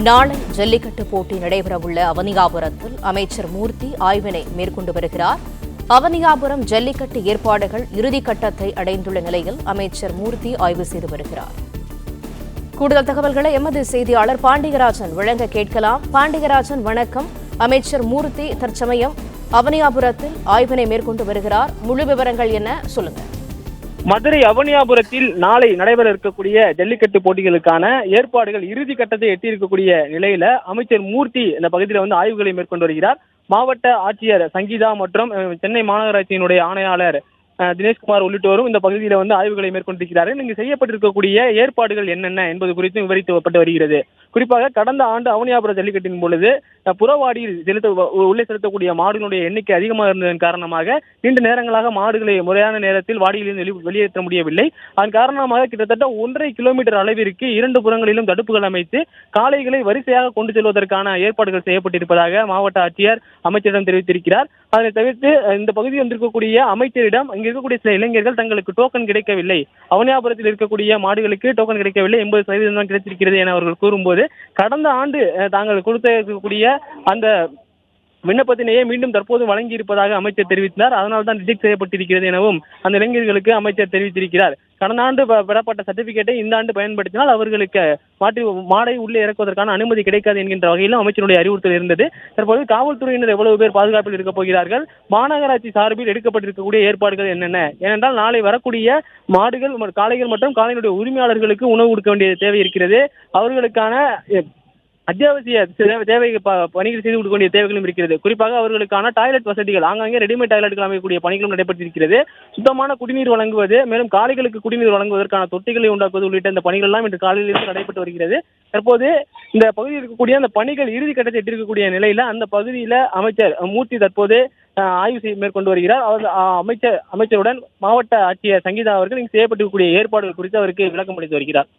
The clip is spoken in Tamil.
நாளை ஜல்லிக்கட்டு போட்டி நடைபெறவுள்ள அவனியாபுரத்தில் அமைச்சர் மூர்த்தி ஆய்வினை மேற்கொண்டு வருகிறார். அவனியாபுரம் ஜல்லிக்கட்டு ஏற்பாடுகள் இறுதிக்கட்டத்தை அடைந்துள்ள நிலையில் அமைச்சர் மூர்த்தி ஆய்வு செய்து வருகிறார். கூடுதல் தகவல்களை எமது செய்தியாளர் பாண்டியராஜன் வழங்க கேட்கலாம். பாண்டியராஜன், வணக்கம். அமைச்சர் மூர்த்தி தற்சமயம் அவனியாபுரத்தில் ஆய்வினை மேற்கொண்டு வருகிறார். முழு விவரங்கள் என்ன, சொல்லுங்க. மதுரை அவனியாபுரத்தில் நாளை நடைபெற இருக்கக்கூடிய ஜல்லிக்கட்டு போட்டிகளுக்கான ஏற்பாடுகள் இறுதி கட்டத்தை எட்டியிருக்கக்கூடிய நிலையில அமைச்சர் மூர்த்தி இந்த பகுதியில் ஆய்வுகளை மேற்கொண்டு வருகிறார். மாவட்ட ஆட்சியர் சங்கீதா மற்றும் சென்னை மாநகராட்சியினுடைய ஆணையாளர் தினேஷ்குமார் உள்ளிட்டோரும் இந்த பகுதியில் ஆய்வுகளை மேற்கொண்டிருக்கிறார்கள். இங்கு செய்யப்பட்டிருக்கக்கூடிய ஏற்பாடுகள் என்னென்ன என்பது குறித்து விவரிக்கப்பட்டு வருகிறது. குறிப்பாக கடந்த ஆண்டு அவனியாபுரம் ஜல்லிக்கட்டின் பொழுது புறவாடியில் உள்ளே செலுத்தக்கூடிய மாடுகளுடைய எண்ணிக்கை அதிகமாக இருந்ததன் காரணமாக நீண்ட நேரங்களாக மாடுகளை முறையான நேரத்தில் வாடியிலிருந்து வெளியேற்ற முடியவில்லை. அதன் காரணமாக கிட்டத்தட்ட 1.5 கிலோமீட்டர் அளவிற்கு 2 புறங்களிலும் தடுப்புகள் அமைத்து காளைகளை வரிசையாக கொண்டு செல்வதற்கான ஏற்பாடுகள் செய்யப்பட்டிருப்பதாக மாவட்ட ஆட்சியர் அமைச்சரிடம் தெரிவித்திருக்கிறார். அதனை தவிர்த்து இந்த பகுதியில் வந்திருக்கக்கூடிய அமைச்சரிடம் இங்கு இருக்கக்கூடிய சில இளைஞர்கள் தங்களுக்கு டோக்கன் கிடைக்கவில்லை, அவனியாபுரத்தில் இருக்கக்கூடிய மாடுகளுக்கு டோக்கன் கிடைக்கவில்லை, 80% தான் கிடைத்திருக்கிறது என அவர்கள் கூறும்போது கடந்த ஆண்டு தாங்கள் கொடுத்திருக்கக்கூடிய அந்த விண்ணப்பத்தினையே மீண்டும் தற்போது வழங்கி இருப்பதாக அமைச்சர் தெரிவித்தார். அதனால்தான் ரிஜெக்ட் செய்யப்பட்டிருக்கிறது எனவும் அந்த இளைஞர்களுக்கு அமைச்சர் தெரிவித்திருக்கிறார். கடந்த ஆண்டு பெறப்பட்ட சர்டிபிகேட்டை இந்த ஆண்டு பயன்படுத்தினால் அவர்களுக்கு மாடை உள்ளே இறக்குவதற்கான அனுமதி கிடைக்காது என்கின்ற வகையிலும் அமைச்சருடைய அறிவுறுத்தல் இருந்தது. தற்போது காவல்துறையினர் எவ்வளவு பேர் பாதுகாப்பில் இருக்கப் போகிறார்கள், மாநகராட்சி சார்பில் எடுக்கப்பட்டிருக்கக்கூடிய ஏற்பாடுகள் என்னென்ன, ஏனென்றால் நாளை வரக்கூடிய மாடுகள், காளைகள் மற்றும் காளையினுடைய உரிமையாளர்களுக்கு உணவு கொடுக்க வேண்டிய தேவை இருக்கிறது. அவர்களுக்கான அத்தியாவசிய தேவை பணிகள் செய்து கொடுக்க வேண்டிய தேவைகளும் இருக்கிறது. குறிப்பாக அவர்களுக்கான டாய்லெட் வசதிகள், ஆங்காங்கே ரெடிமேட் டாய்லெட்டுகள் அமைக்கக்கூடிய பணிகளும் நடைபெற்றிருக்கிறது. சுத்தமான குடிநீர் வழங்குவது, மேலும் காளைகளுக்கு குடிநீர் வழங்குவதற்கான தொட்டிகளை உண்டாக்குவது உள்ளிட்ட இந்த பணிகள் எல்லாம் இன்று காலையிலிருந்து நடைபெற்று வருகிறது. தற்போது இந்த பகுதியில் இருக்கக்கூடிய அந்த பணிகள் இறுதி கட்டத்தை எட்டிருக்கக்கூடிய நிலையில அந்த பகுதியில அமைச்சர் மூர்த்தி தற்போது ஆய்வு மேற்கொண்டு வருகிறார். அமைச்சருடன் மாவட்ட ஆட்சியர் சங்கீதா அவர்கள் இங்கு செய்யப்பட்டிருக்கக்கூடிய ஏற்பாடுகள் குறித்து அவருக்கு விளக்கம் அளித்து வருகிறார்.